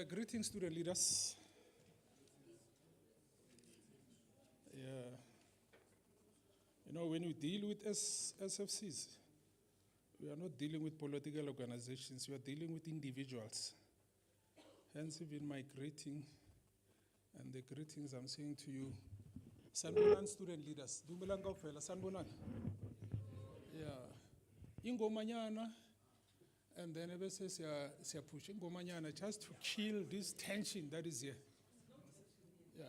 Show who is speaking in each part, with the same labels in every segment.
Speaker 1: Greetings, student leaders. Yeah. You know, when we deal with SFCs, we are not dealing with political organizations, we are dealing with individuals. Hence, even my greeting and the greetings I'm saying to you. Sanbonan student leaders. Dumelang kaofela, sanbonan. Yeah. Ingomanyana, and then ever says siya push ingomanyana just to kill this tension that is here. Yeah.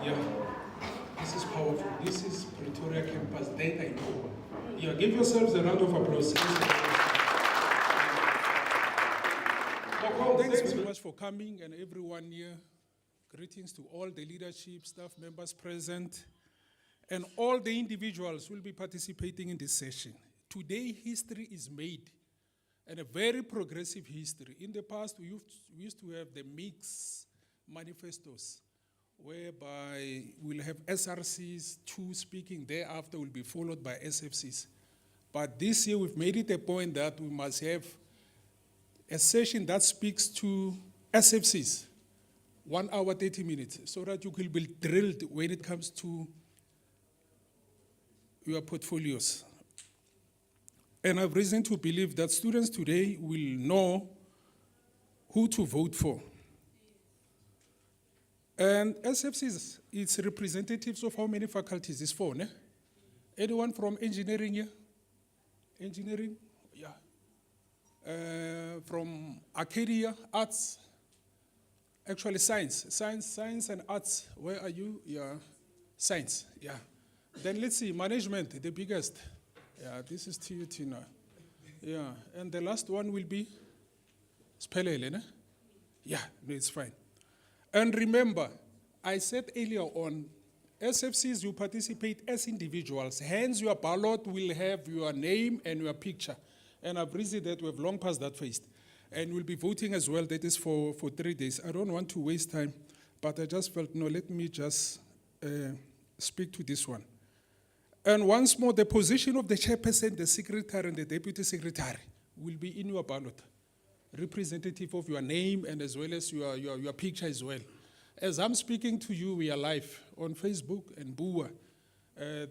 Speaker 1: Yeah, this is powerful. This is Pretoria campus. That I know. Yeah, give yourselves a round of applause. Thanks very much for coming and everyone here. Greetings to all the leadership, staff members present, and all the individuals who will be participating in this session. Today, history is made, and a very progressive history. In the past, we used to have the mixed manifestos, whereby we'll have SRCs, two speaking, thereafter will be followed by SFCs. But this year, we've made it a point that we must have a session that speaks to SFCs, 1 hour, 30 minutes, so that you will be drilled when it comes to your portfolios. And I have reason to believe that students today will know who to vote for. And SFCs, it's representatives of how many faculties? It's 4, ne? Anyone from engineering here? Engineering? Yeah. From Arcadia, arts? Actually, science and arts. Where are you? Yeah, science, yeah. Then let's see, management, the biggest. Yeah, this is TUT now. Yeah, and the last one will be Spelele, ne? Yeah, no, it's fine. And remember, I said earlier on, SFCs, you participate as individuals, hence your ballot will have your name and your picture. And I've reasoned that we've long passed that phase. And we'll be voting as well, that is for 3 days. I don't want to waste time, but I just felt, no, let me just speak to this one. And once more, the position of the chairperson, the secretary, and the deputy secretary will be in your ballot, representative of your name and as well as your picture as well. As I'm speaking to you, we are live on Facebook and BUA.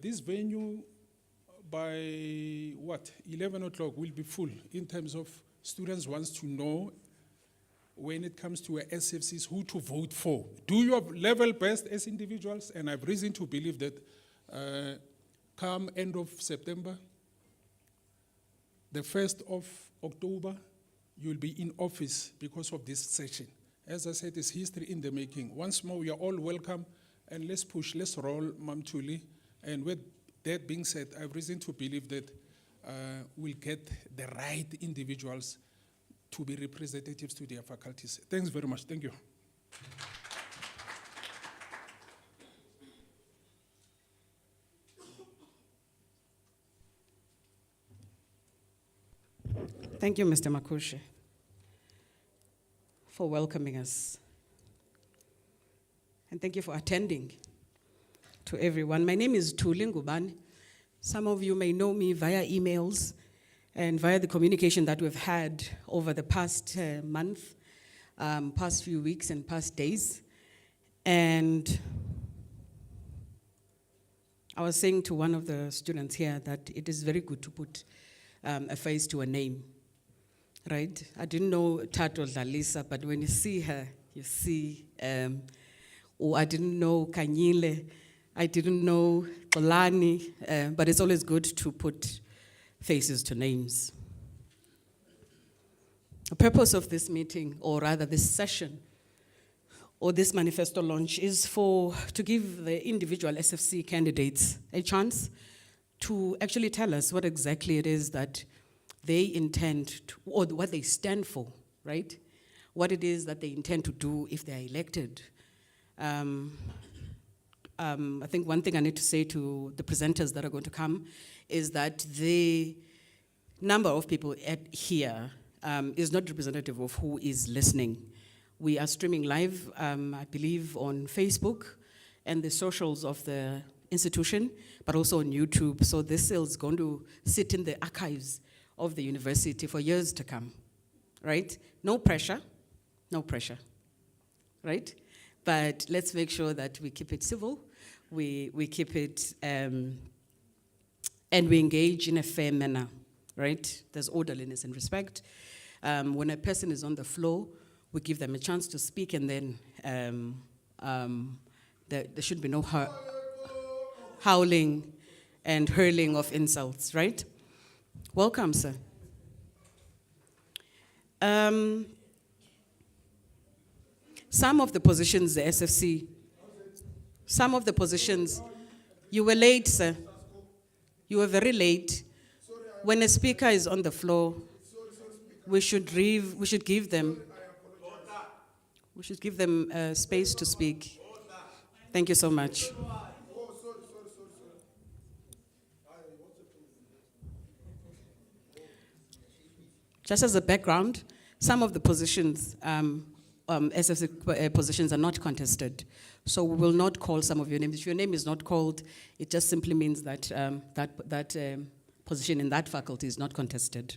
Speaker 1: This venue, by 11 o'clock, will be full in terms of students wants to know when it comes to SFCs who to vote for. Do your level best as individuals, and I have reason to believe that come end of September, the 1st of October, you'll be in office because of this session. As I said, it's history in the making. Once more, we are all welcome, and let's push, let's roll, Mam Tuli. And with that being said, I have reason to believe that will get the right individuals to be representatives to their faculties. Thanks very much. Thank you.
Speaker 2: Thank you, Mr. Makushe, for welcoming us. And thank you for attending to everyone. My name is Thuli Ngubane. Some of you may know me via emails and via the communication that we've had over the past month, past few weeks and past days. And I was saying to one of the students here that it is very good to put a face to a name, right? I didn't know Tato Dlalisa, but when you see her, you see, or I didn't know Kanyile, I didn't know Xolani, but it's always good to put faces to names. The purpose of this meeting, or rather this session, or this manifesto launch, is to give the individual SFC candidates a chance to actually tell us what exactly it is that they intend to, or what they stand for, right? What it is that they intend to do if they are elected. I think one thing I need to say to the presenters that are going to come is that the number of people here is not representative of who is listening. We are streaming live, I believe, on Facebook and the socials of the institution, but also on YouTube. So this is going to sit in the archives of the university for years to come, right? No pressure, right? But let's make sure that we keep it civil, we keep it, and we engage in a fair manner, right? There's orderliness and respect. When a person is on the floor, we give them a chance to speak, and then there should be no howling and hurling of insults, right? Welcome, sir. Some of the positions, the SFC, some of the positions, you were late, sir. You were very late. When a speaker is on the floor, we should give them space to speak. Thank you so much. Just as a background, some of the positions, SFC positions are not contested. So we will not call some of your names. If your name is not called, it just simply means that that position in that faculty is not contested.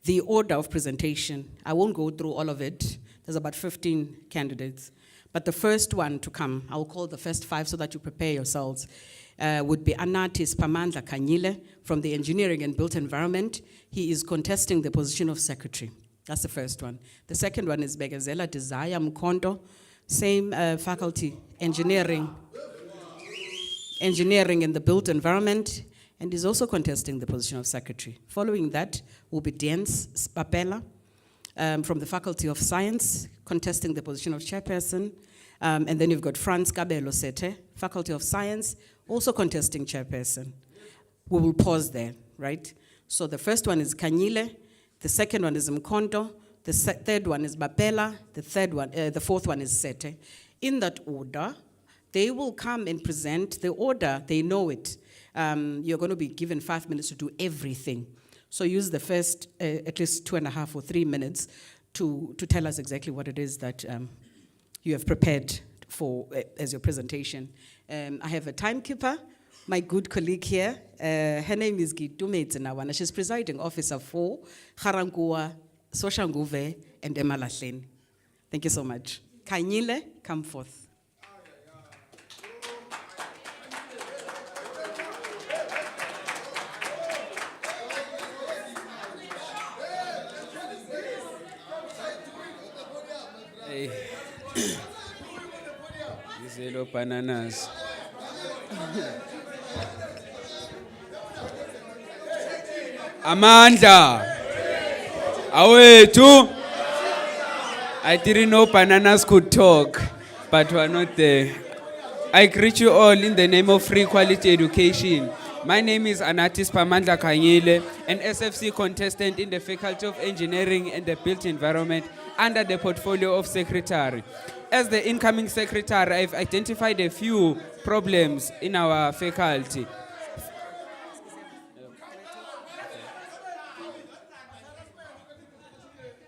Speaker 2: The order of presentation, I won't go through all of it. There's about 15 candidates. But the first one to come, I'll call the first 5 so that you prepare yourselves, would be Anatis Pamandla Kanyile from the Engineering and Built Environment. He is contesting the position of secretary. That's the first one. The second one is Begazela Desire Mkondo, same faculty, engineering in the built environment, and is also contesting the position of secretary. Following that will be Diens Spapela from the Faculty of Science, contesting the position of chairperson. And then you've got Franz Kabelo Sete, Faculty of Science, also contesting chairperson. We will pause there, right? So the first one is Kanyile, the second one is Mkondo, the third one is Bapela, the fourth one is Sete. In that order, they will come and present the order, they know it. You're going to be given 5 minutes to do everything. So use the first at least 2.5 or 3 minutes to tell us exactly what it is that you have prepared for as your presentation. I have a timekeeper, my good colleague here. Her name is Gitume Tsinawana. She's presiding officer for Harangua, Soshanguve, and Emalahleni. Thank you so much. Kanyile, come forth.
Speaker 3: Hey. These yellow bananas. Amanda. Awethu. I didn't know bananas could talk, but we're not there. I greet you all in the name of free quality education. My name is Anatis Pamandla Kanyile, an SFC contestant in the Faculty of Engineering and the Built Environment under the portfolio of Secretary. As the incoming Secretary, I've identified a few problems in our faculty.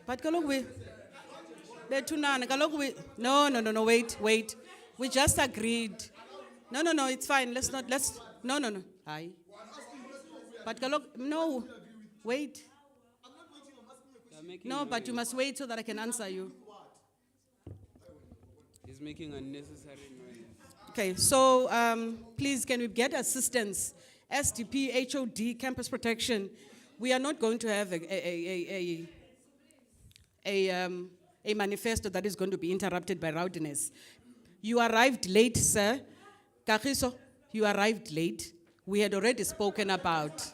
Speaker 2: But kaloku bethunana kaloku no, wait. We just agreed. No, it's fine. Let's no. Hi. But kaloku no, wait. No, but you must wait so that I can answer you.
Speaker 3: He's making unnecessary noise.
Speaker 2: Okay, so please, can we get assistance? SDP, HOD, campus protection. We are not going to have a manifesto that is going to be interrupted by rowdiness. You arrived late, sir. Kagiso, you arrived late. We had already spoken about.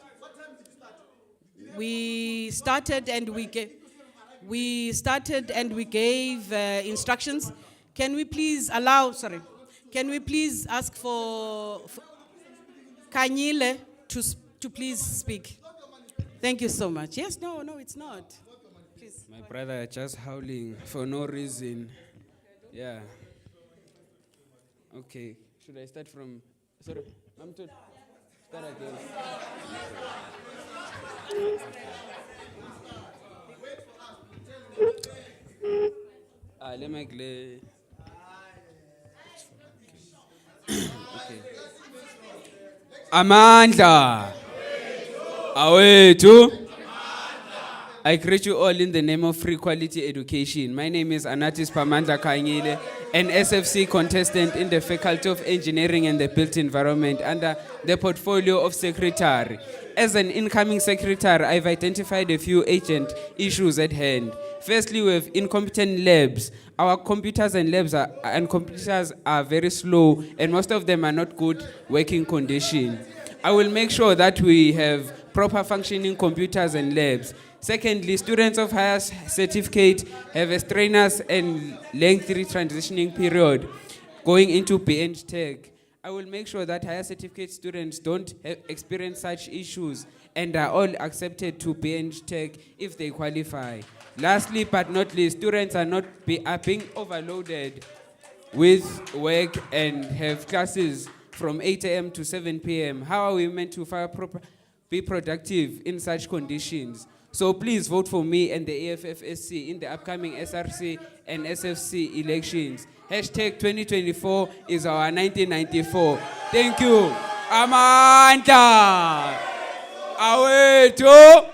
Speaker 2: We started and we gave instructions. Can we please ask for Kanyile to please speak? Thank you so much. Yes, no, it's not. Please.
Speaker 3: My brother just howling for no reason. Yeah. Okay. Should I start from? Sorry, I'm to start again. Let me glare. Okay. Amandla. Awethu. I greet you all in the name of free quality education. My name is Anatis Pamandla Kanyile, an SFC contestant in the Faculty of Engineering and the Built Environment under the portfolio of Secretary. As an incoming Secretary, I've identified a few urgent issues at hand. Firstly, we have incompetent labs. Our computers are very slow, and most of them are not good working condition. I will make sure that we have proper functioning computers and labs. Secondly, students of higher certificate have a strenuous and lengthy transitioning period going into BEng Tech. I will make sure that higher certificate students don't experience such issues and are all accepted to BEng Tech if they qualify. Lastly, but not least, students are being overloaded with work and have classes from 8 a.m. to 7 p.m. How are we meant to be productive in such conditions? So please vote for me and the AFFSC in the upcoming SRC and SFC elections. Hashtag 2024 is our 1994. Thank you. Amandla. Awethu.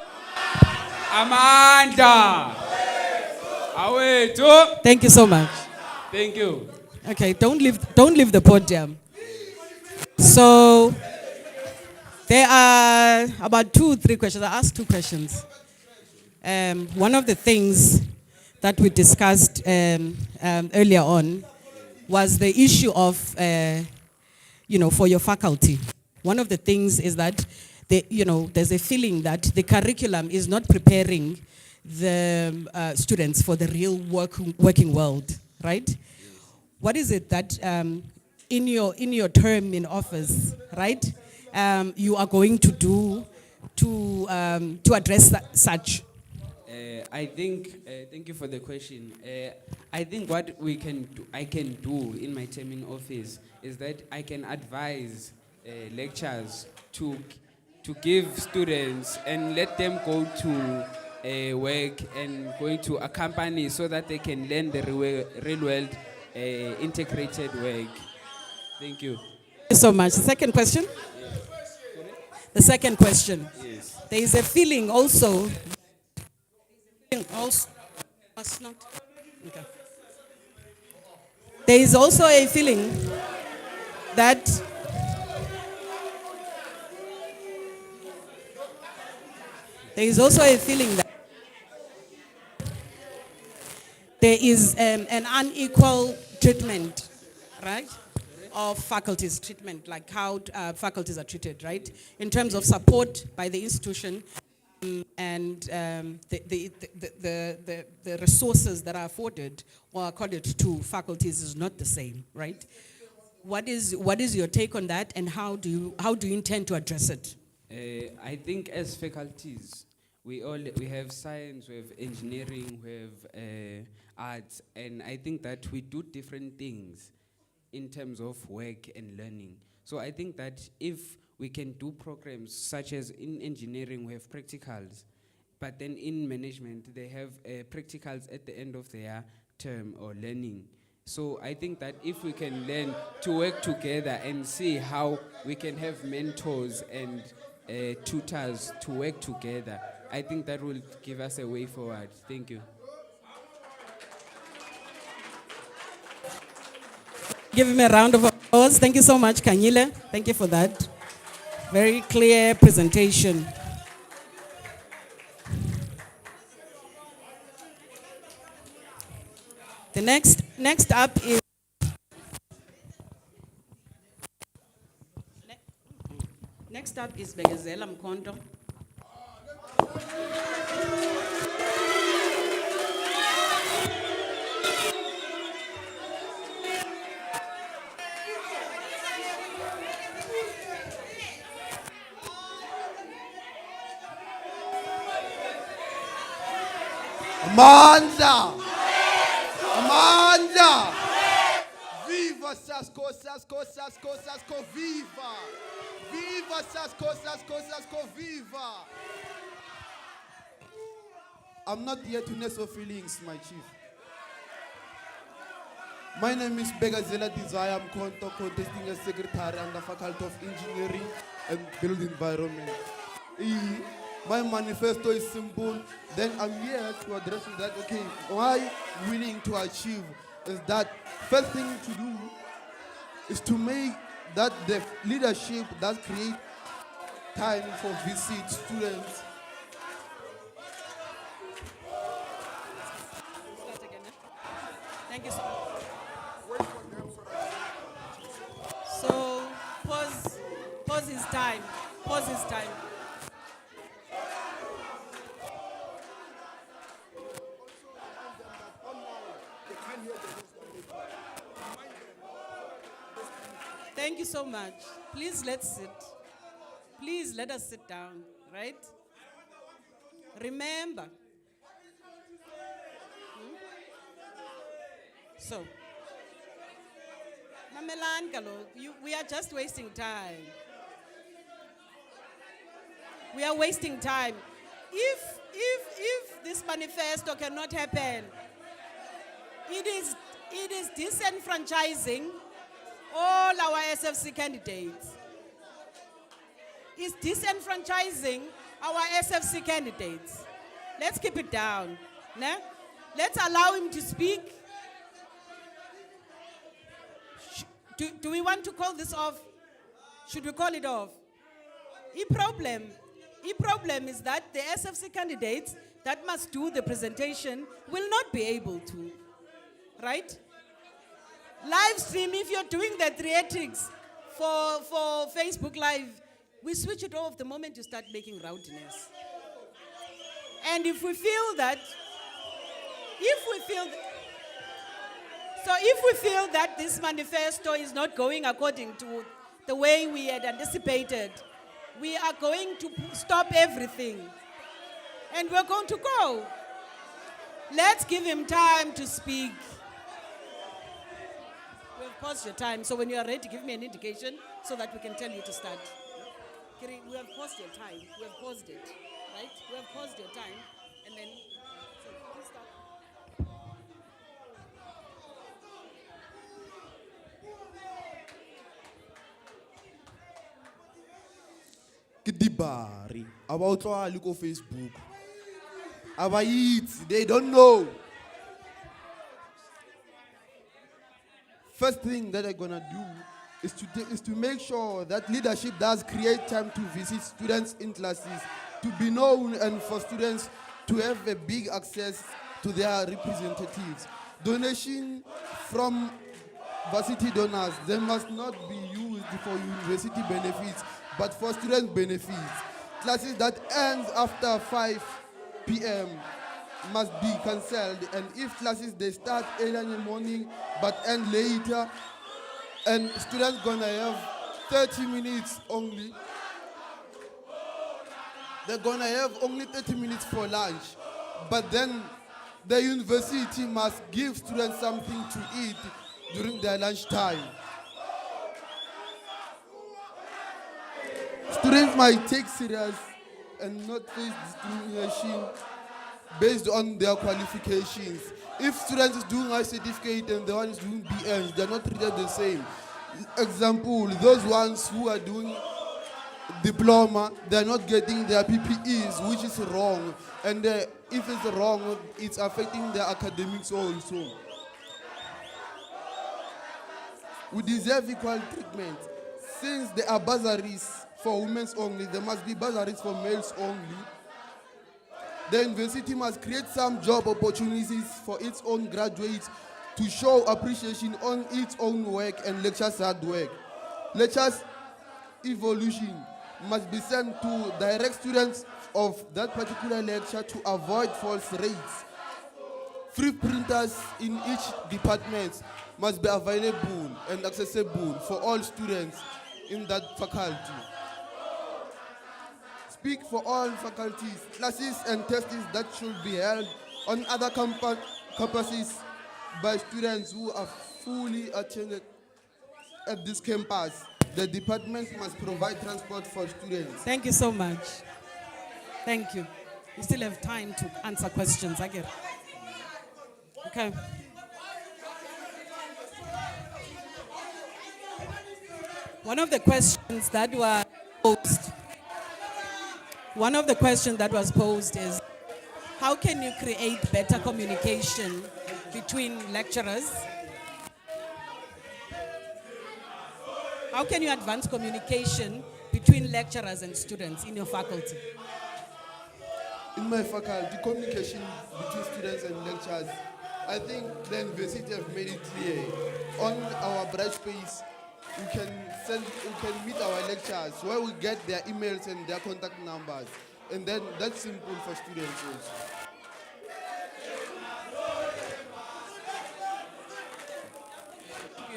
Speaker 3: Amandla. Awethu.
Speaker 2: Thank you so much.
Speaker 3: Thank you.
Speaker 2: Okay, don't leave the podium. So there are about 2-3 questions. I asked 2 questions. One of the things that we discussed earlier on was the issue of, for your faculty. One of the things is that, there's a feeling that the curriculum is not preparing the students for the real working world, right? What is it that in your term in office, right, you are going to do to address such?
Speaker 3: I think, thank you for the question. I think what I can do in my term in office is that I can advise lecturers to give students and let them go to work and going to a company so that they can learn the real world integrated work. Thank you.
Speaker 2: Thank you so much. The second question? The second question.
Speaker 3: Yes.
Speaker 2: There is a feeling also. There is also a feeling that there is an unequal treatment, right, of faculties, treatment, like how faculties are treated, right, in terms of support by the institution and the resources that are afforded or accorded to faculties is not the same, right? what is your take on that, and how do you intend to address it?
Speaker 3: I think as faculties, we have science, we have engineering, we have arts, and I think that we do different things in terms of work and learning. So I think that if we can do programs such as in engineering, we have practicals, but then in management, they have practicals at the end of their term or learning. So I think that if we can learn to work together and see how we can have mentors and tutors to work together, I think that will give us a way forward. Thank you.
Speaker 2: Give him a round of applause. Thank you so much, Kanyile. Thank you for that. Very clear presentation. The next up is Begazela Mkondo.
Speaker 4: Amanda! Amanda! Viva Sasco, Sasco, Sasco, Sasco, viva! Viva Sasco, Sasco, Sasco, viva! I'm not here to nest of feelings, my chief. My name is Begazela Desire Mkonto, contesting as secretary under Faculty of Engineering and Built Environment. My manifesto is simple. Then I'm here to address that, okay, what I'm willing to achieve is that first thing to do is to make that the leadership that create time for visit students.
Speaker 2: Thank you so much. So, pause his time. Pause his time. Thank you so much. Please let's sit. Please let us sit down, right? Remember. So, Mamelan Kalo, we are just wasting time. We are wasting time. If this manifesto cannot happen, it is disenfranchising all our SFC candidates. It's disenfranchising our SFC candidates. Let's keep it down. Ne? Let's allow him to speak. Do we want to call this off? Should we call it off? The problem is that the SFC candidates that must do the presentation will not be able to. Right? Live stream, if you're doing the theatrics for Facebook Live, we switch it off the moment you start making rowdiness. And if we feel that this manifesto is not going according to the way we had anticipated, we are going to stop everything. And we're going to go. Let's give him time to speak. We have paused your time, so when you are ready, give me an indication so that we can tell you to start. Kiri, we have paused your time. We have paused it, right? We have paused your time, and then, so please start.
Speaker 4: Kidibari about look on Facebook. Abayit, they don't know. First thing that I'm gonna do is to make sure that leadership does create time to visit students in classes, to be known, and for students to have a big access to their representatives. Donation from varsity donors, they must not be used for university benefits, but for student benefits. Classes that ends after 5 p.m. must be cancelled, and if classes they start early in the morning but end later, and students gonna have 30 minutes only. They're gonna have only 30 minutes for lunch, but then the university must give students something to eat during their lunch time. Students might take serious and not face discrimination based on their qualifications. If students is doing high certificate and the one is doing BS, they're not treated the same. Example, those ones who are doing diploma, they're not getting their PPEs, which is wrong. And if it's wrong, it's affecting their academics also. We deserve equal treatment. Since there are bursaries for women only, there must be bursaries for males only. The university must create some job opportunities for its own graduates to show appreciation on its own work and lectures' hard work. Lectures evolution must be sent to direct students of that particular lecture to avoid false rates. Free printers in each department must be available and accessible for all students in that faculty. Speak for all faculties, classes and tests that should be held on other campuses by students who are fully attended at this campus. The department must provide transport for students.
Speaker 2: Thank you so much. Thank you. We still have time to answer questions. I get it. Okay. One of the questions that was posed is, how can you create better communication between lecturers? How can you advance communication between lecturers and students in your faculty?
Speaker 4: In my faculty, communication between students and lecturers, I think the university have made it clear. On our bright space, we can meet our lecturers where we get their emails and their contact numbers. And then that's simple for students also.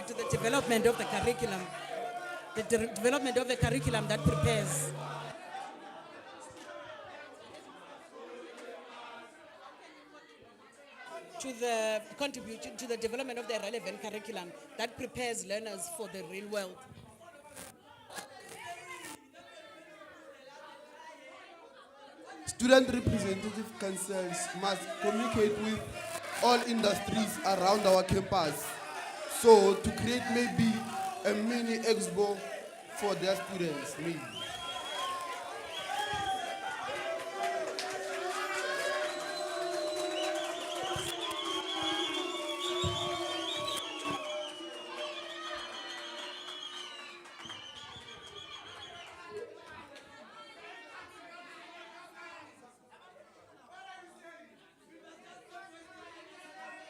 Speaker 2: To the development of the curriculum, development of the curriculum that prepares. To the contribution to the development of the relevant curriculum that prepares learners for the real world.
Speaker 4: Student representative councils must communicate with all industries around our campus. So to create maybe a mini expo for their students, maybe.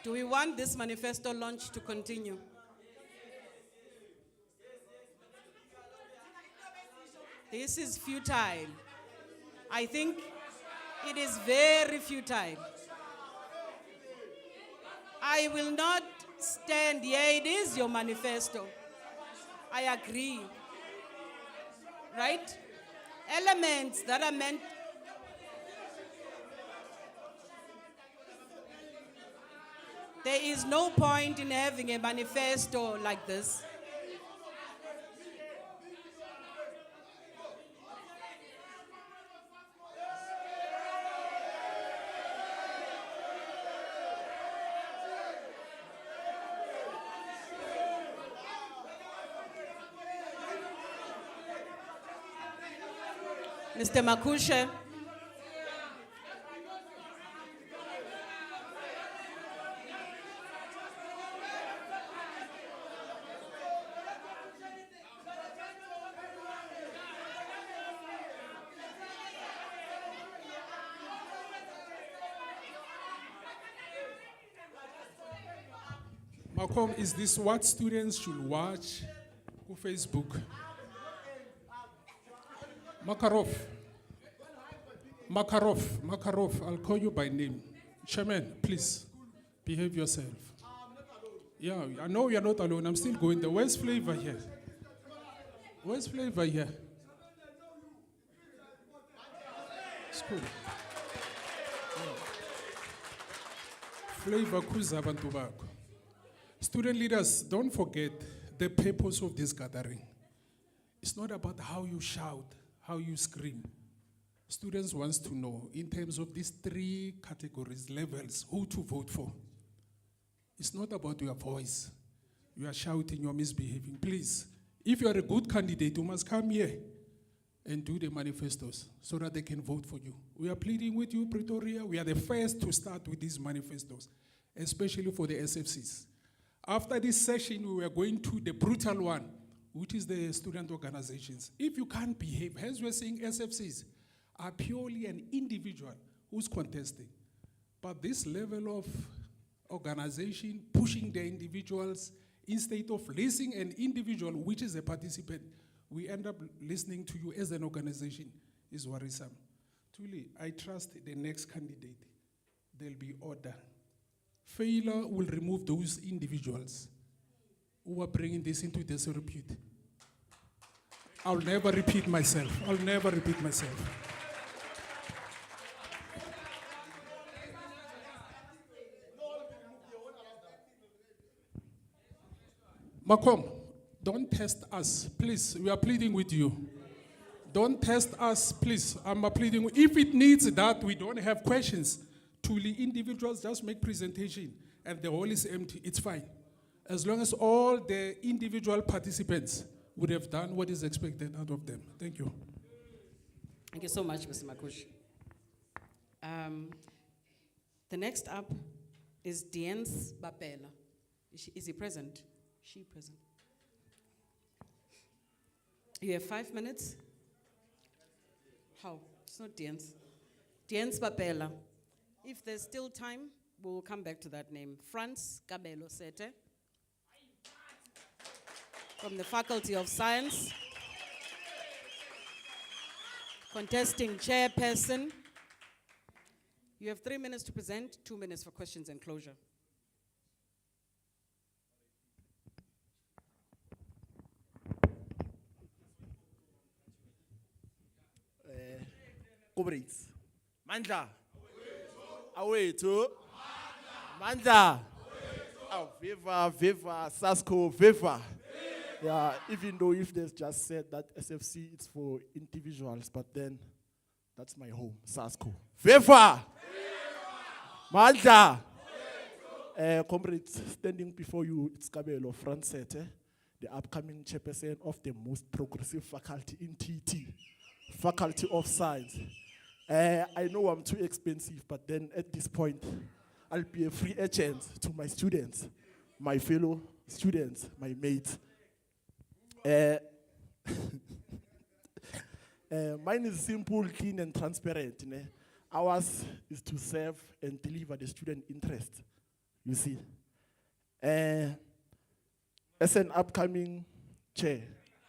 Speaker 2: Do we want this manifesto launch to continue? This is futile. I think it is very futile. I will not stand here. It is your manifesto. I agree. Right? Elements that are meant. There is no point in having a manifesto like this. Mr. Makushe.
Speaker 1: Malcolm, is this what students should watch on Facebook? Makarov, I'll call you by name. Chairman, please, behave yourself. Yeah, I know you're not alone. I'm still going there. Where's Flavor here? Where's Flavor here? It's cool. Flavor kuza abantu bakho. Student leaders, don't forget the purpose of this gathering. It's not about how you shout, how you scream. Students wants to know, in terms of these 3 categories, levels, who to vote for. It's not about your voice. You are shouting, you are misbehaving. Please, if you are a good candidate, you must come here and do the manifestos so that they can vote for you. We are pleading with you, Pretoria. We are the first to start with these manifestos, especially for the SFCs. After this session, we are going to the brutal one, which is the student organizations. If you can't behave, hence we're saying SFCs are purely an individual who's contesting. But this level of organization pushing the individuals instead of listening an individual, which is a participant, we end up listening to you as an organization, is worrisome. Truly, I trust the next candidate. There'll be order. Failure will remove those individuals who are bringing this into disrepute. I'll never repeat myself. I'll never repeat myself. Macom, don't test us, please. We are pleading with you. Don't test us, please. I'm pleading. If it needs that, we don't have questions. Truly, individuals just make presentation and the hall is empty. It's fine. As long as all the individual participants would have done what is expected out of them. Thank you.
Speaker 2: Thank you so much, Mr. Makush. The next up is Diens Bapela. Is he present? She present. You have 5 minutes. How? It's not Diens. Diens Bapela. If there's still time, we'll come back to that name. Franz Kabelo Sete. From the Faculty of Science. Contesting chairperson. You have 3 minutes to present, 2 minutes for questions and closure.
Speaker 5: Comrades, Mandla, awethu, Mandla, Viva, Viva, Sasco, Viva. Yeah, even though if there's just said that SFC it's for individuals, but then that's my home, Sasco. Viva! Mandla! Comrades, standing before you, it's Kabelo Francete, the upcoming chairperson of the most progressive faculty in TT, Faculty of Science. I know I'm too expensive, but then at this point, I'll be a free agent to my students, my fellow students, my mates. Mine is simple, clean, and transparent. Ours is to serve and deliver the student interest, you see. As an upcoming chair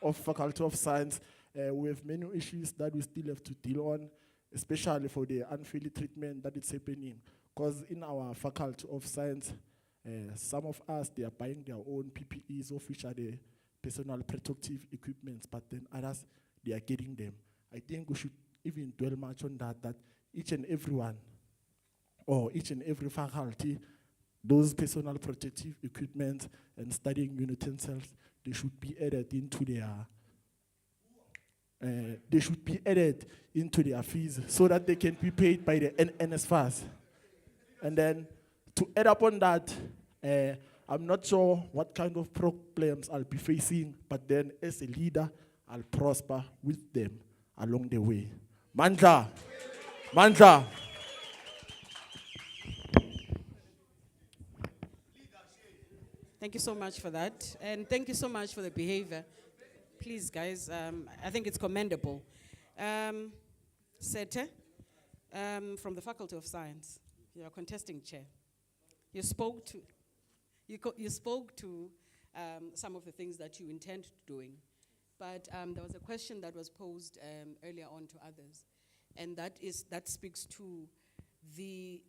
Speaker 5: of Faculty of Science, we have many issues that we still have to deal on, especially for the unfair treatment that is happening. Because in our Faculty of Science, some of us, they are buying their own PPEs, of which are the personal protective equipments, but then others, they are getting them. I think we should even dwell much on that each and everyone, or each and every faculty, those personal protective equipment and studying utensils, they should be added into their fees so that they can be paid by the NSFAS. And then to add up on that, I'm not sure what kind of problems I'll be facing, but then as a leader, I'll prosper with them along the way. Mandla! Mandla!
Speaker 2: Thank you so much for that. And thank you so much for the behavior. Please, guys, I think it's commendable. Sete, from the Faculty of Science, you are contesting chair. You spoke to some of the things that you intend doing, but there was a question that was posed earlier on to others, and that speaks to the,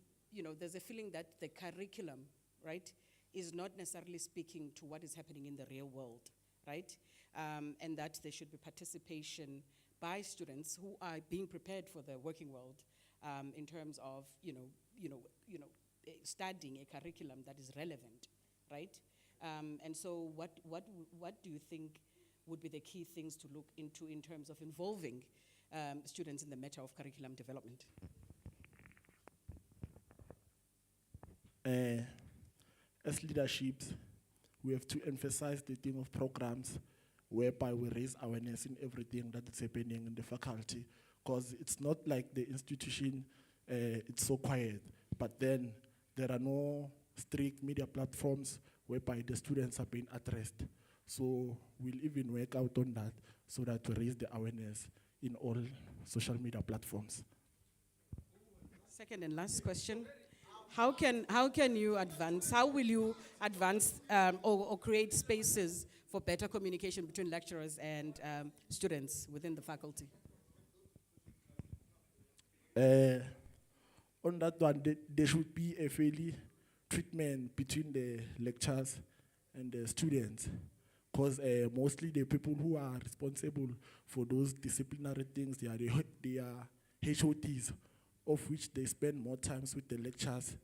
Speaker 2: there's a feeling that the curriculum, right, is not necessarily speaking to what is happening in the real world, right? And that there should be participation by students who are being prepared for the working world in terms of, studying a curriculum that is relevant, right? And so what do you think would be the key things to look into in terms of involving students in the matter of curriculum development?
Speaker 5: As leaderships, we have to emphasize the theme of programs whereby we raise awareness in everything that is happening in the faculty, because it's not like the institution, it's so quiet, but then there are no strict media platforms whereby the students are being addressed. So we'll even work out on that so that we raise the awareness in all social media platforms.
Speaker 2: Second and last question. How can you advance, how will you advance or create spaces for better communication between lecturers and students within the faculty?
Speaker 5: On that one, there should be a fairly treatment between the lecturers and the students, because mostly the people who are responsible for those disciplinary things, they are HOTs, of which they spend more times with the lecturers,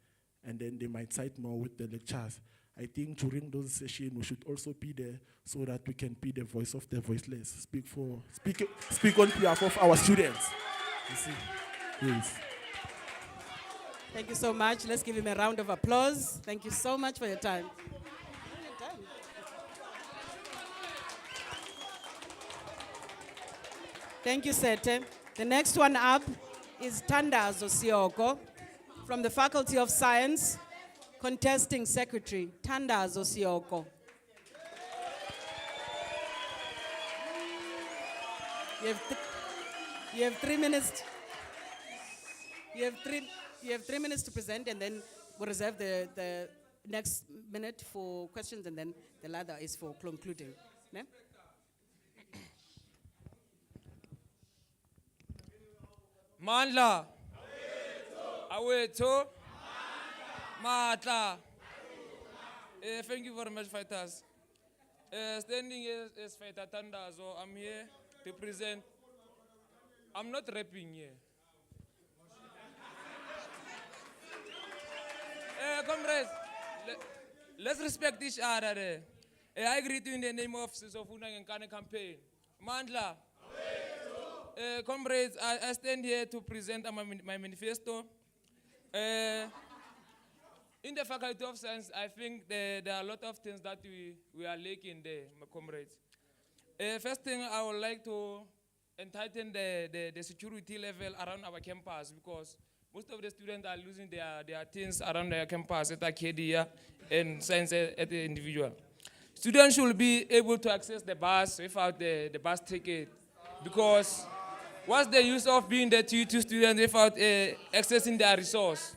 Speaker 5: and then they might cite more with the lecturers. I think during those sessions, we should also be there so that we can be the voice of the voiceless, speak on behalf of our students. You see? Yes.
Speaker 2: Thank you so much. Let's give him a round of applause. Thank you so much for your time. Thank you, Sete. The next one up is Tandazo Sioko from the Faculty of Science, contesting secretary. Tandazo Sioko. You have 3 minutes. You have 3 minutes to present, and then we'll reserve the next minute for questions, and then the other is for concluding. Ne?
Speaker 6: Mandla. Aweto. Matla. Thank you very much, fighters. Standing as Fighter Tandazo, I'm here to present. I'm not rapping here. Comrades, let's respect each other. I greet you in the name of Sisofuna and Kane campaign. Mandla. Comrades, I stand here to present my manifesto. In the Faculty of Science, I think there are a lot of things that we are lacking there, my comrades. First thing, I would like to entitled the security level around our campus, because most of the students are losing their things around their campus at Acadia and science at the individual. Students should be able to access the bus without the bus ticket, because what's the use of being the two students without accessing their resource?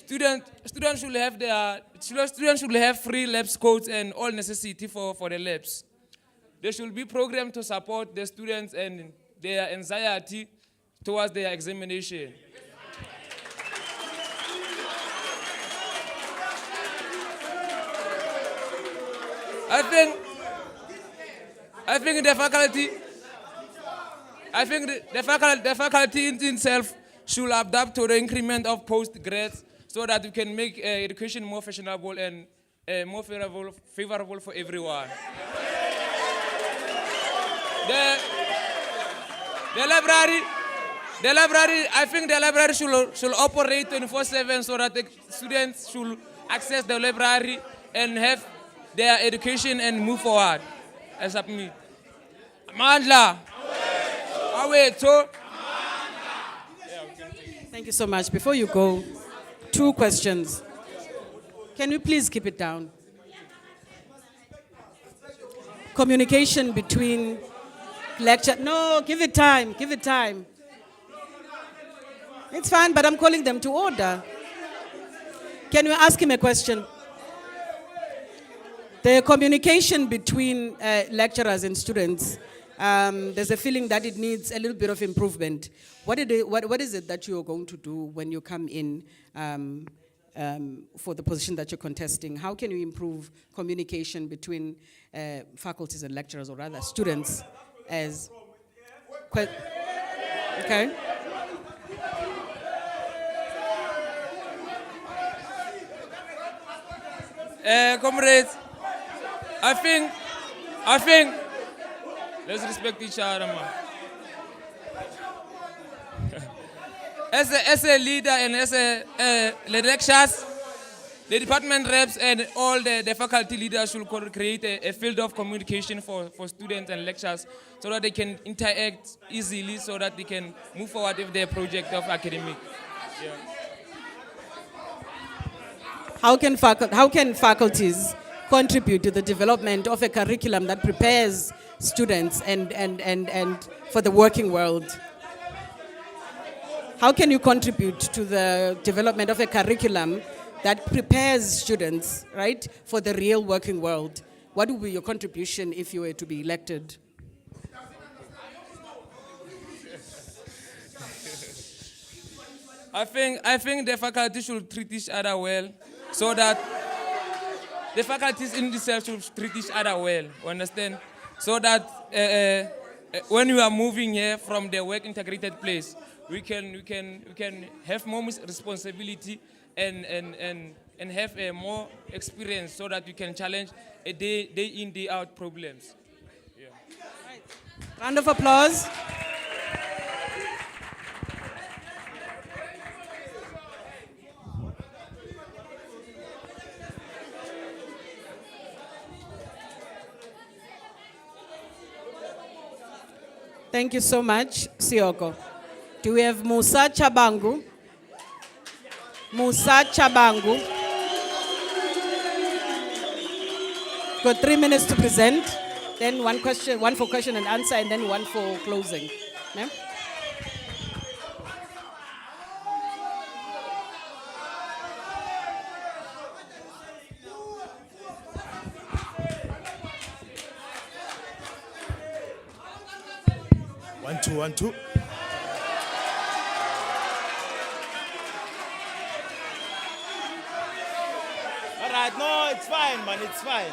Speaker 6: Students should have free labs coats and all necessity for the labs. There should be programs to support the students and their anxiety towards their examination. I think the faculty in itself should adapt to the increment of postgrads so that we can make education more fashionable and more favorable for everyone. The library, I think the library should operate 24/7 so that the students should access the library and have their education and move forward. I submit. Mandla. Aweto.
Speaker 2: Thank you so much. Before you go, 2 questions. Can we please keep it down? Communication between lecture. No, give it time. Give it time. It's fine, but I'm calling them to order. Can we ask him a question? The communication between lecturers and students, there's a feeling that it needs a little bit of improvement. What is it that you're going to do when you come in for the position that you're contesting? How can you improve communication between faculties and lecturers, or rather students, as okay?
Speaker 6: Comrades, I think, let's respect each other, man. As a leader and as the lecturers, the department reps and all the faculty leaders should create a field of communication for students and lecturers so that they can interact easily, so that they can move forward with their project of academic. Yeah.
Speaker 2: How can faculties contribute to the development of a curriculum that prepares students and for the working world? How can you contribute to the development of a curriculum that prepares students, right, for the real working world? What would be your contribution if you were to be elected?
Speaker 6: I think the faculty should treat each other well, so that the faculties in themselves should treat each other well, you understand? So that when we are moving here from the work integrated place, we can have more responsibility and have more experience, so that we can challenge a day in, day out problems. Yeah.
Speaker 2: Round of applause. Thank you so much, Sioko. Do we have Musa Chabangu? Musa Chabangu. Got 3 minutes to present. Then one for question and answer, and then one for closing. Yeah?
Speaker 7: One, two. All right, no, it's fine, man, it's fine.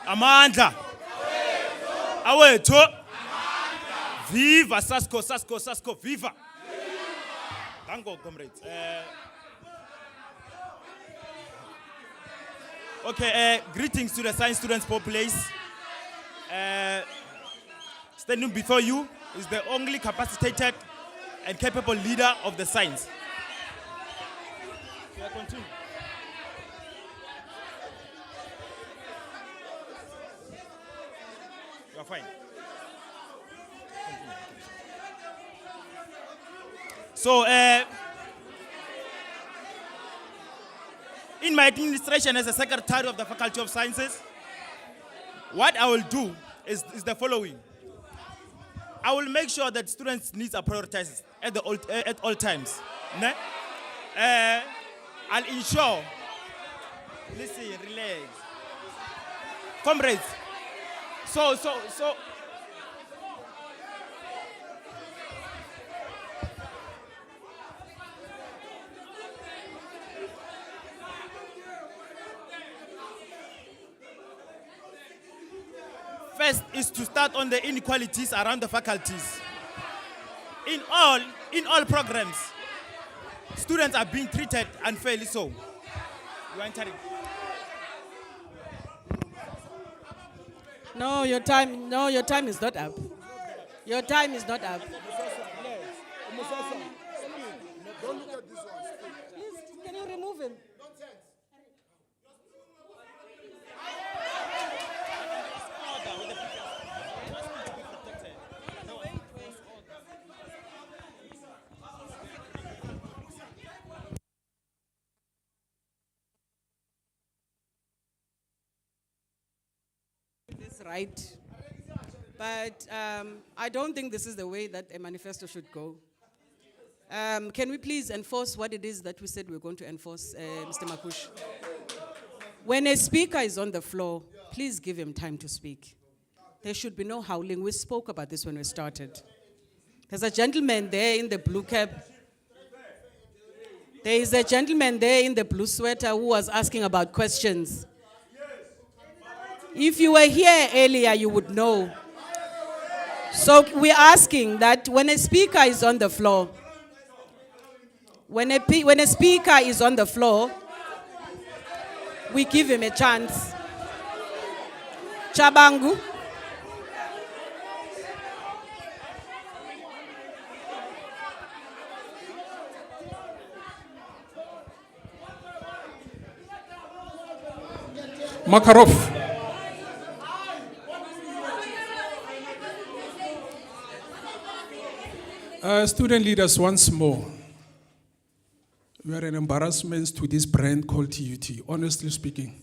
Speaker 7: Amandla. Awethu. Viva Sasco, viva. Thank you, comrades. Okay, greetings to the science students populace. Standing before you is the only capacitated and capable leader of the science. Shall I continue? You are fine. Continue. So, in my administration as a secretary of the Faculty of Sciences, what I will do is the following. I will make sure that students' needs are prioritized at all times. Ne? I'll ensure, listen, relax. Comrades, so, first is to start on the inequalities around the faculties. In all programs, students are being treated unfairly so. You are entering.
Speaker 2: No, your time is not up. Your time is not up.
Speaker 4: Don't look at this one.
Speaker 2: Please, can you remove him? Right, but I don't think this is the way that a manifesto should go. Can we please enforce what it is that we said we're going to enforce, Mr. Makush? When a speaker is on the floor, please give him time to speak. There should be no howling. We spoke about this when we started. There's a gentleman there in the blue cap. There is a gentleman there in the blue sweater who was asking about questions. If you were here earlier, you would know. So we're asking that when a speaker is on the floor, when a speaker is on the floor, we give him a chance. Chabangu.
Speaker 1: Makarov. Student leaders, once more, we are an embarrassment to this brand called TUT, honestly speaking.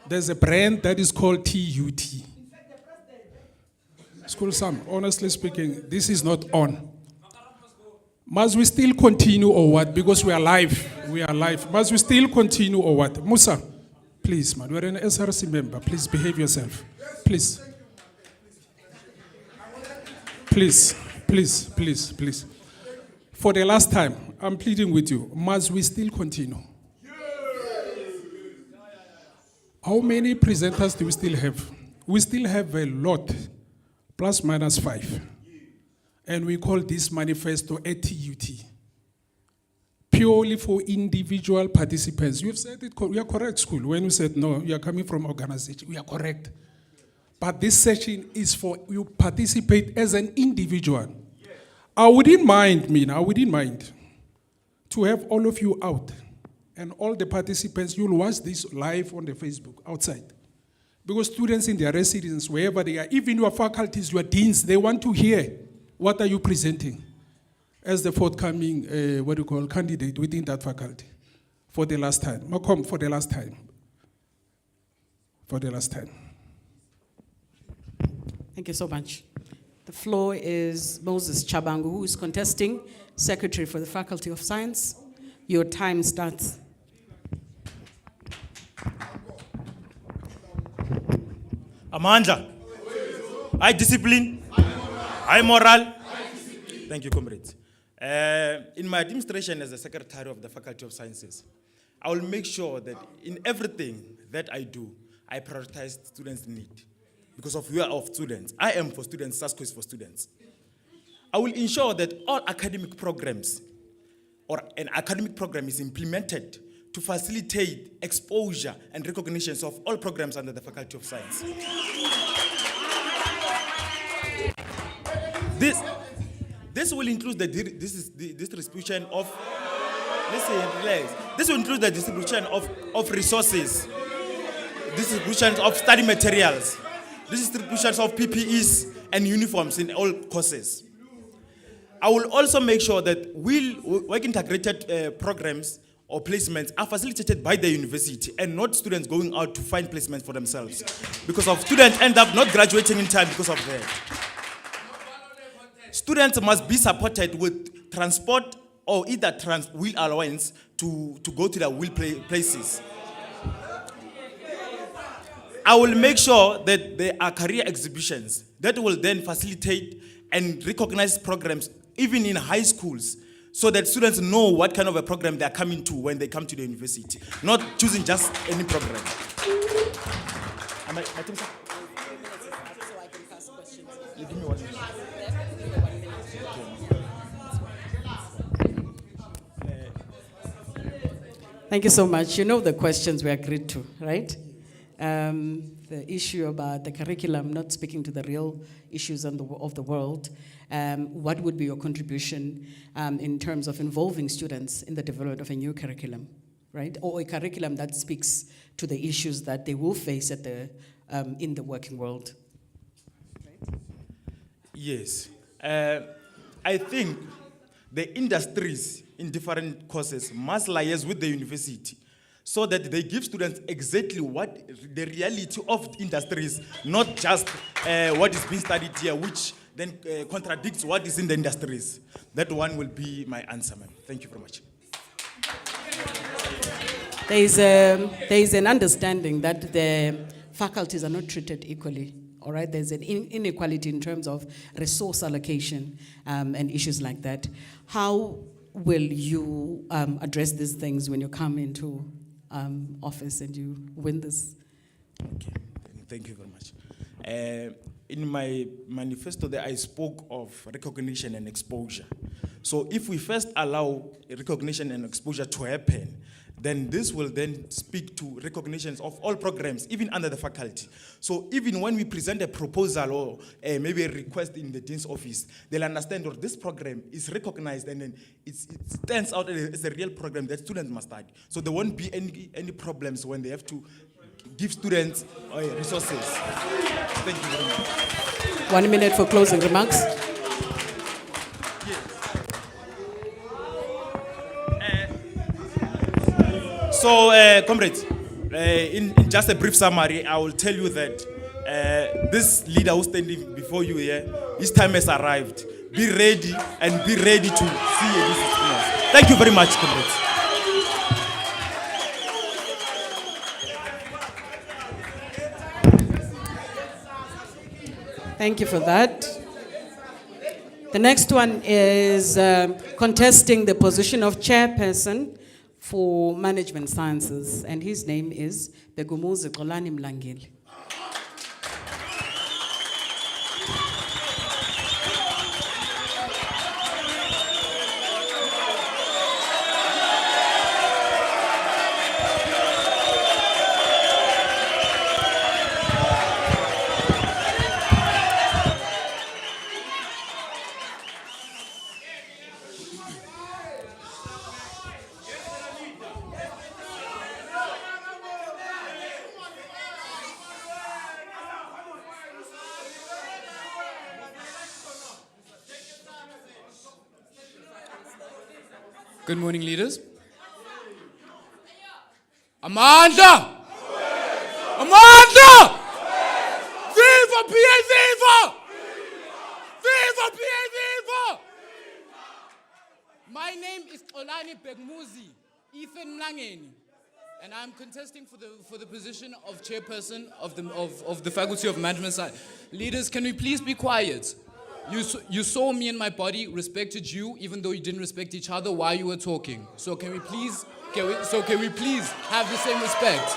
Speaker 1: There's a brand that is called TUT. School Sam, honestly speaking, this is not on. Must we still continue or what? Because we are live. We are live. Must we still continue or what? Musa, please, man, we're an SRC member. Please behave yourself. Please. Please. Please, please, please. For the last time, I'm pleading with you. Must we still continue? How many presenters do we still have? We still have a lot, plus minus 5. And we call this manifesto a TUT. Purely for individual participants. You've said it, we are correct, school. When you said no, you are coming from organization, we are correct. But this session is for you participate as an individual. I wouldn't mind to have all of you out and all the participants, you'll watch this live on the Facebook outside. Because students in their residence, wherever they are, even your faculties, your deans, they want to hear what are you presenting as the forthcoming, candidate within that faculty for the last time. Makom, for the last time. For the last time.
Speaker 2: Thank you so much. The floor is Moses Chabangu, who is contesting Secretary for the Faculty of Science. Your time starts.
Speaker 7: Amandla. High discipline. High moral. Thank you, comrades. In my administration as the Secretary of the Faculty of Sciences, I will make sure that in everything that I do, I prioritize students' need. Because of we are of students. I am for students, SASCO is for students. I will ensure that all academic programs or an academic program is implemented to facilitate exposure and recognition of all programs under the Faculty of Science. This will include the distribution of, this will include the distribution of resources, distribution of study materials, distributions of PPEs and uniforms in all courses. I will also make sure that work integrated programs or placements are facilitated by the university and not students going out to find placements for themselves. Because of students end up not graduating in time because of that. Students must be supported with transport or either wheel allowance to go to their wheel places. I will make sure that there are career exhibitions that will then facilitate and recognize programs even in high schools so that students know what kind of a program they are coming to when they come to the university, not choosing just any program. You give me 1 minute.
Speaker 2: Thank you so much. You know the questions we agreed to, right? The issue about the curriculum not speaking to the real issues of the world. What would be your contribution in terms of involving students in the development of a new curriculum, right? Or a curriculum that speaks to the issues that they will face at in the working world. Right?
Speaker 7: Yes. I think the industries in different courses must liaise with the university so that they give students exactly what the reality of the industries, not just what is being studied here, which then contradicts what is in the industries. That one will be my answer, ma'am. Thank you very much.
Speaker 2: There is an understanding that the faculties are not treated equally. All right, there's an inequality in terms of resource allocation and issues like that. How will you address these things when you come into office and you win this?
Speaker 7: Okay, thank you very much. In my manifesto there, I spoke of recognition and exposure. So if we first allow recognition and exposure to happen, then this will then speak to recognitions of all programs, even under the faculty. So even when we present a proposal or maybe a request in the dean's office, they'll understand that this program is recognized and then it stands out as a real program that students must study. So there won't be any problems when they have to give students resources. Thank you very much.
Speaker 2: 1 minute for closing remarks.
Speaker 7: So, comrades, in just a brief summary, I will tell you that this leader who's standing before you here, his time has arrived. Be ready and be ready to see this experience. Thank you very much, comrades.
Speaker 2: Thank you for that. The next one is contesting the position of chairperson for management sciences, and his name is Begumuzi Xolani Mlangeli.
Speaker 8: Good morning, leaders. Amanda! Amanda! Viva PA, viva! Viva PA, viva! My name is Xolani Begumuzi Ethan Mlangeni, and I'm contesting for the position of chairperson of the Faculty of Management Science. Leaders, can we please be quiet? You saw me and my body, respected you, even though you didn't respect each other while you were talking. So can we please have the same respect?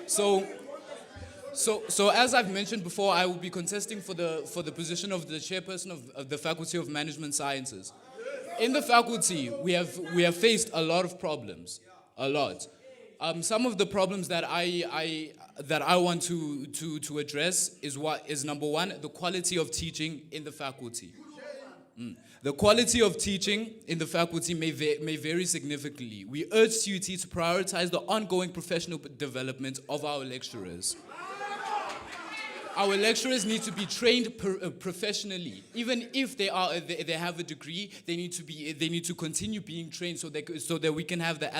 Speaker 8: So as I've mentioned before, I will be contesting for the position of the chairperson of the Faculty of Management Sciences. In the faculty, we have faced a lot of problems. A lot. Some of the problems that I want to address is number one, the quality of teaching in the faculty. The quality of teaching in the faculty may vary significantly. We urge CUT to prioritize the ongoing professional development of our lecturers. Our lecturers need to be trained professionally. Even if they have a degree, they need to continue being trained so that we can have the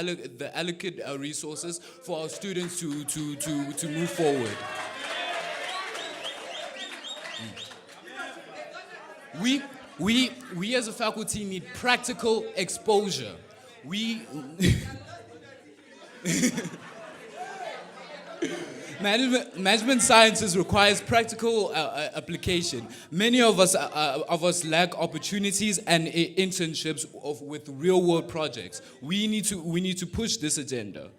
Speaker 8: adequate resources for our students to move forward. We as a faculty need practical exposure. Management sciences requires practical application. Many of us lack opportunities and internships with real-world projects. We need to push this agenda.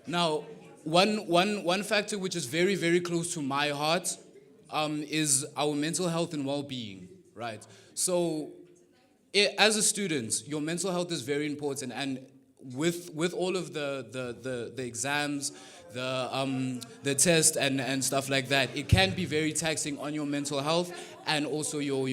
Speaker 8: Now, one factor which is very, very close to my heart is our mental health and well-being. Right. So, as a student, your mental health is very important, and with all of the exams, the test and stuff like that, it can be very taxing on your mental health and also your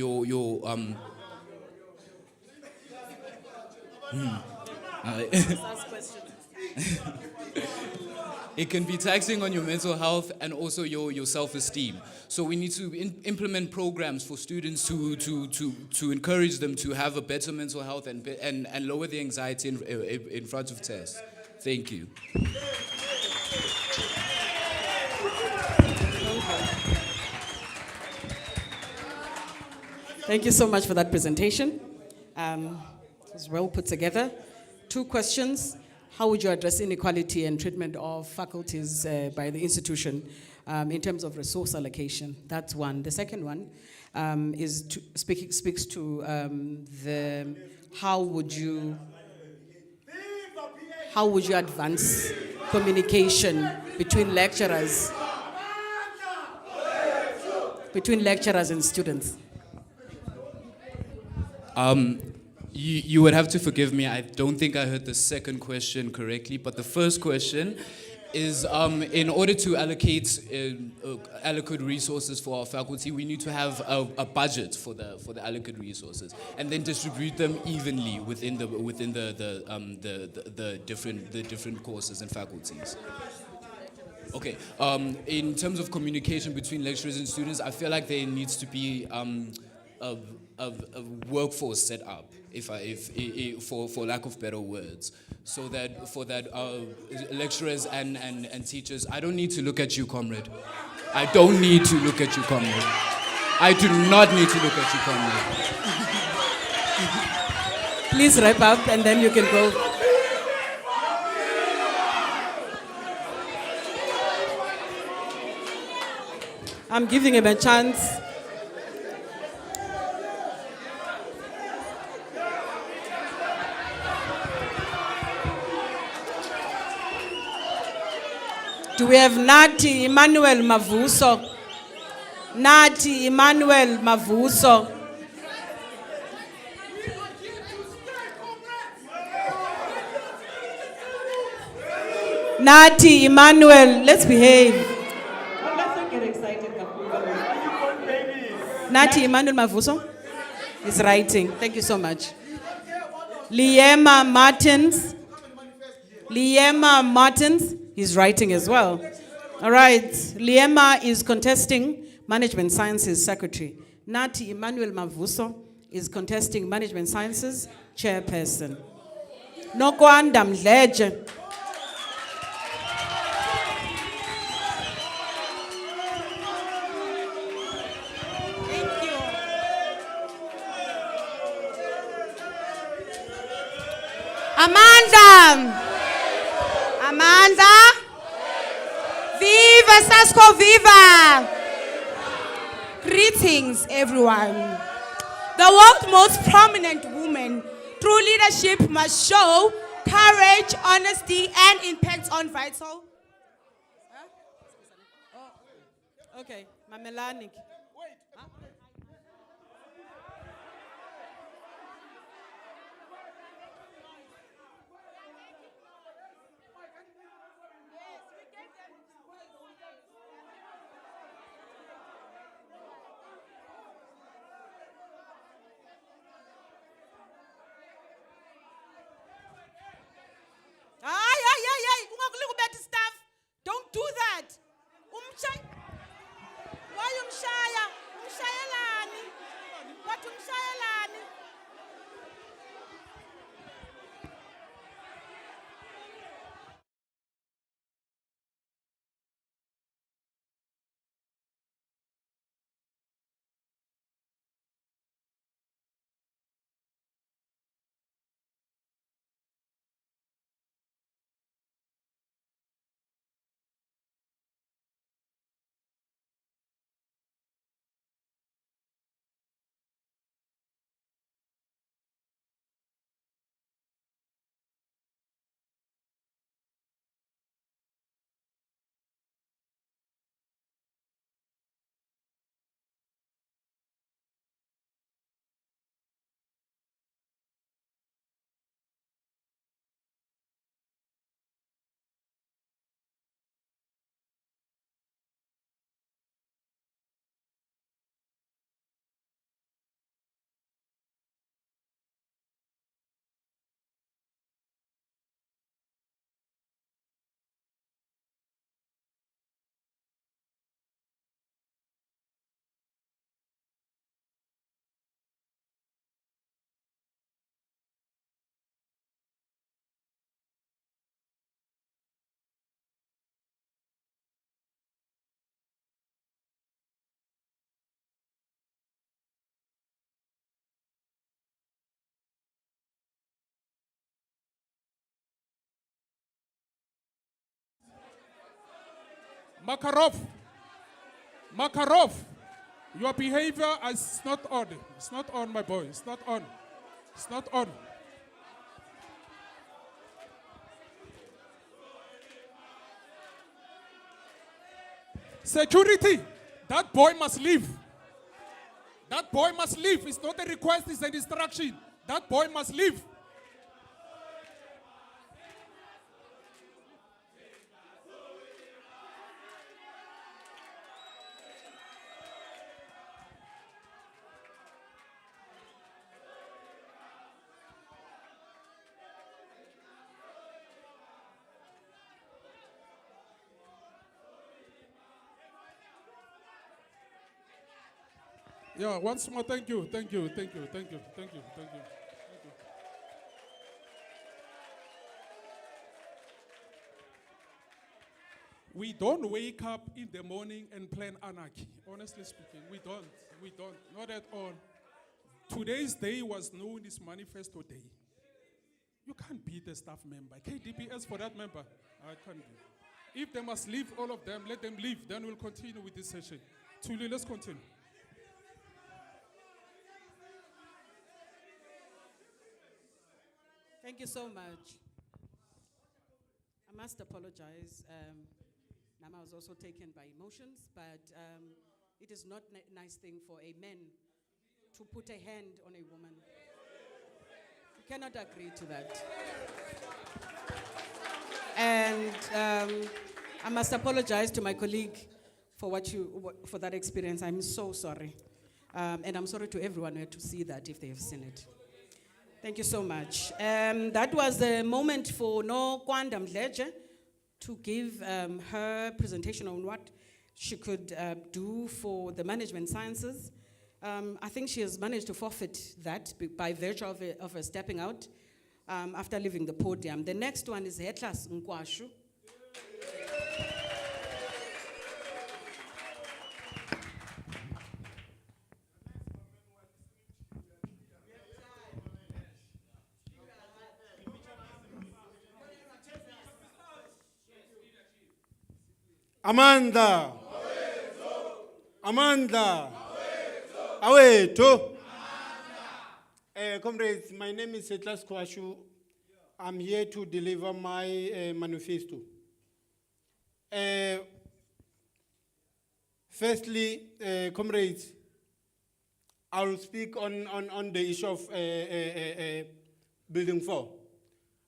Speaker 8: it can be taxing on your mental health and also your self-esteem. So we need to implement programs for students to encourage them to have a better mental health and lower the anxiety in front of tests. Thank you.
Speaker 2: Thank you so much for that presentation. It was well put together. 2 questions. how would you address inequality and treatment of faculties by the institution in terms of resource allocation? That's one. The second one speaks to the how would you advance communication between lecturers and students?
Speaker 8: You would have to forgive me. I don't think I heard the second question correctly, but the first question is in order to allocate adequate resources for our faculty, we need to have a budget for the adequate resources, and then distribute them evenly within the different courses and faculties. Okay. In terms of communication between lecturers and students, I feel like there needs to be a workforce set up, for lack of better words, so that lecturers and teachers. I don't need to look at you, comrade. I don't need to look at you, comrade. I do not need to look at you, comrade.
Speaker 2: Please wrap up, and then you can go. I'm giving him a chance. Do we have Nati Emmanuel Mavuso? Nati Emmanuel Mavuso. Nati Emmanuel, let's behave. Let's not get excited. Nati Emmanuel Mavuso is writing. Thank you so much. Liema Martins is writing as well. All right. Liema is contesting Management Sciences Secretary. Nati Emmanuel Mavuso is contesting Management Sciences Chairperson. Nokwanda Mdleje.
Speaker 9: Amanda, viva Sasco, viva! Greetings, everyone. The world's most prominent woman, true leadership must show courage, honesty, and impact on vital.
Speaker 2: Okay, Mamelanik. Don't do that. Why umshaya?
Speaker 1: Makarov. Makarov. Your behavior is not on. It's not on, my boy. It's not on. It's not on. Security. That boy must leave. That boy must leave. It's not a request, it's an instruction. That boy must leave. Yeah, once more, thank you, thank you, thank you, thank you, thank you, thank you. Thank you. We don't wake up in the morning and plan anarchy. Honestly speaking, we don't. We don't. Not at all. Today's day was known as Manifesto Day. You can't beat a staff member. KDPS for that member. I can't be. If they must leave, all of them, let them leave. Then we'll continue with this session. Tuli, let's continue.
Speaker 2: Thank you so much. I must apologize. Nama was also taken by emotions, but it is not a nice thing for a man to put a hand on a woman. We cannot agree to that. And I must apologize to my colleague for for that experience. I'm so sorry. And I'm sorry to everyone who had to see that if they have seen it. Thank you so much. That was a moment for No Kwanda Mdleje to give her presentation on what she could do for the management sciences. I think she has managed to forfeit that by virtue of her stepping out after leaving the podium. The next one is Hetlas Nkwashu.
Speaker 10: Amanda. Amanda. Aweto. Comrades, my name is Setlas Kwashu. I'm here to deliver my manifesto. Firstly, comrades, I will speak on the issue of Building 4.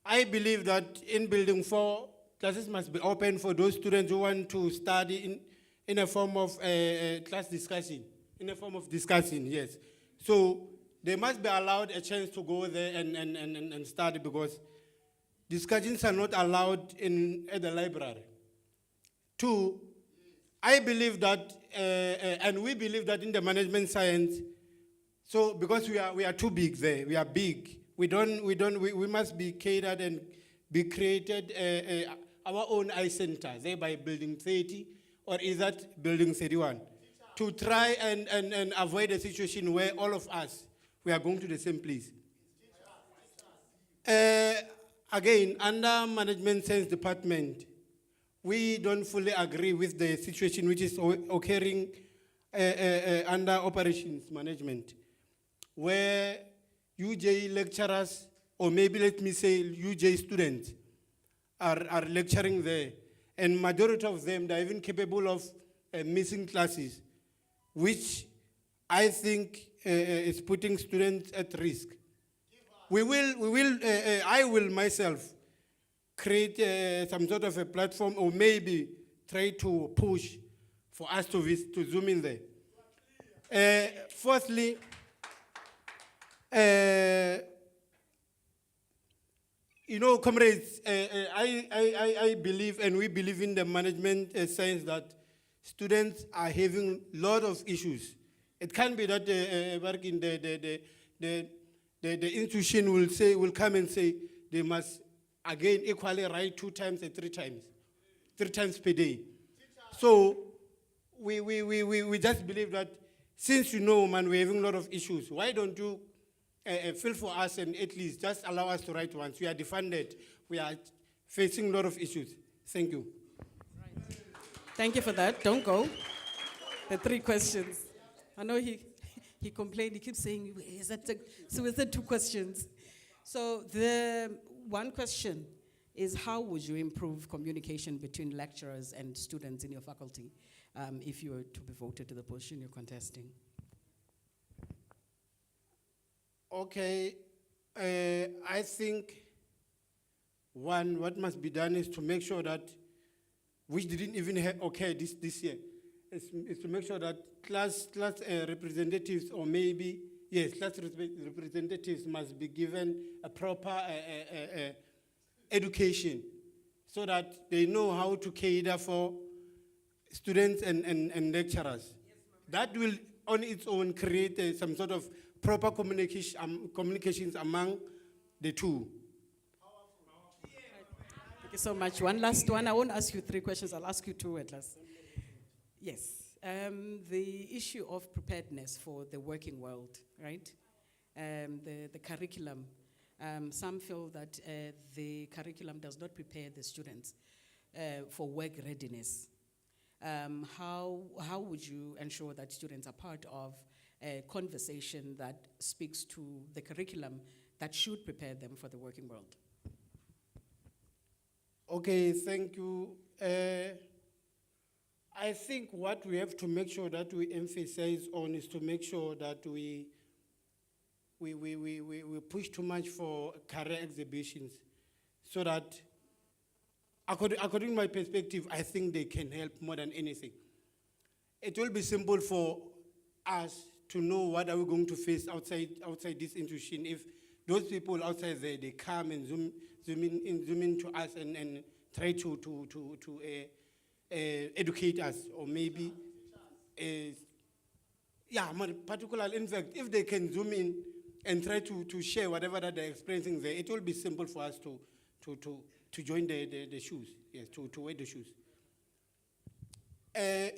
Speaker 10: I believe that in Building 4, classes must be open for those students who want to study in a form of class discussion, in a form of discussion, yes. So they must be allowed a chance to go there and study, because discussions are not allowed at the library. Two, I believe that, and we believe that in the management science, so because we are too big there, we are big. We must be catered and be created our own eye center, there by Building 30, or is that Building 31? To try and avoid a situation where all of us, we are going to the same place. Again, under Management Science Department, we don't fully agree with the situation which is occurring under Operations Management, where UJ lecturers, or maybe let me say UJ students, are lecturing there, and majority of them, they're even capable of missing classes, which I think is putting students at risk. I will myself create some sort of a platform, or maybe try to push for us to zoom in there. Fourthly, you know, comrades, I believe, and we believe in the management science, that students are having a lot of issues. It can be that the institution will come and say they must again equally write 2 times and 3 times, 3 times per day. So we just believe that since you know, man, we're having a lot of issues, why don't you feel for us and at least just allow us to write once? We are defunded. We are facing a lot of issues. Thank you.
Speaker 2: Thank you for that. Don't go. The 3 questions. I know he complained. He keeps saying, is that 2 questions? So the 1 question is, how would you improve communication between lecturers and students in your faculty if you were to be voted to the position you're contesting?
Speaker 10: Okay, I think what must be done is to make sure that, which didn't even occur this year, is to make sure that class representatives, or maybe, yes, class representatives must be given a proper education so that they know how to cater for students and lecturers. That will on its own create some sort of proper communications among the two.
Speaker 2: Thank you so much. One last one. I won't ask you 3 questions. I'll ask you 2 at last. Yes. The issue of preparedness for the working world, right? The curriculum. Some feel that the curriculum does not prepare the students for work readiness. How would you ensure that students are part of a conversation that speaks to the curriculum that should prepare them for the working world?
Speaker 10: Okay, thank you. I think what we have to make sure that we emphasize on is to make sure that we push too much for career exhibitions, so that, according to my perspective, I think they can help more than anything. It will be simple for us to know what are we going to face outside this institution if those people outside there, they come and zoom in to us and try to educate us, or maybe, particularly, in fact, if they can zoom in and try to share whatever that they're experiencing there, it will be simple for us to join the shoes, yes, to wear the shoes.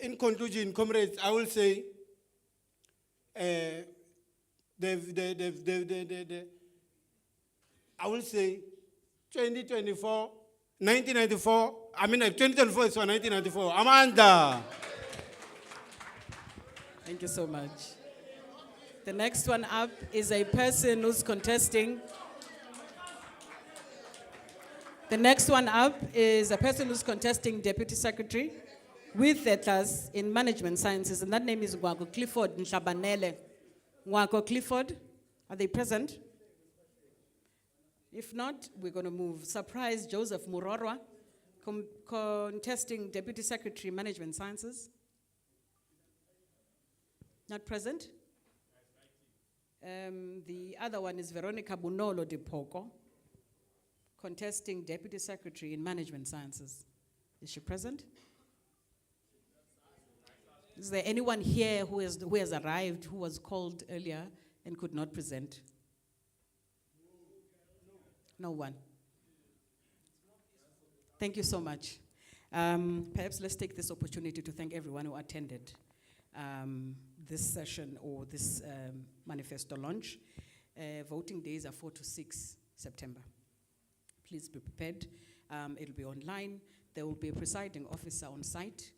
Speaker 10: In conclusion, comrades, I will say, I will say 2024, 1994, 2024 is for 1994. Amanda.
Speaker 2: Thank you so much. The next one up is a person who's contesting. The next one up is a person who's contesting Deputy Secretary with a class in Management Sciences, and that name is Ngwako Clifford Nshabanele. Ngwako Clifford, are they present? If not, we're going to move. Surprise Joseph Murorwa, contesting Deputy Secretary, Management Sciences. Not present? The other one is Veronica Bunolo Dipoko, contesting Deputy Secretary in Management Sciences. Is she present? Is there anyone here who has arrived, who was called earlier and could not present? No one. Thank you so much. Perhaps let's take this opportunity to thank everyone who attended this session or this manifesto launch. Voting days are 4 to 6 September. Please be prepared. It'll be online. There will be a presiding officer on site.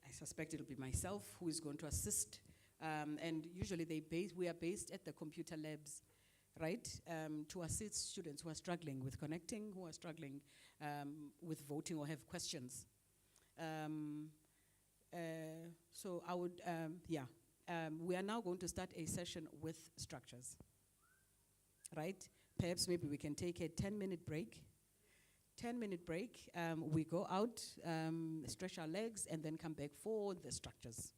Speaker 2: I suspect it'll be myself who is going to assist. And usually we are based at the computer labs, right? To assist students who are struggling with connecting, who are struggling with voting or have questions. So I would, we are now going to start a session with structures, right? Perhaps maybe we can take a 10-minute break. 10-minute break, we go out, stretch our legs, and then come back for the structures.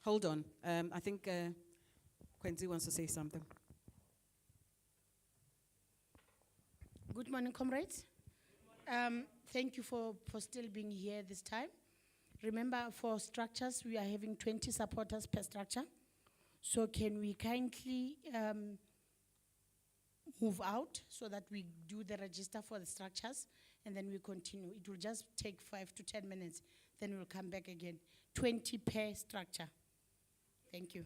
Speaker 2: Hold on, I think Quincy wants to say something.
Speaker 9: Good morning, comrades. Thank you for still being here this time. Remember, for structures, we are having 20 supporters per structure. So can we kindly move out so that we do the register for the structures, and then we continue. It will just take 5 to 10 minutes, then we'll come back again. 20 per structure. Thank you.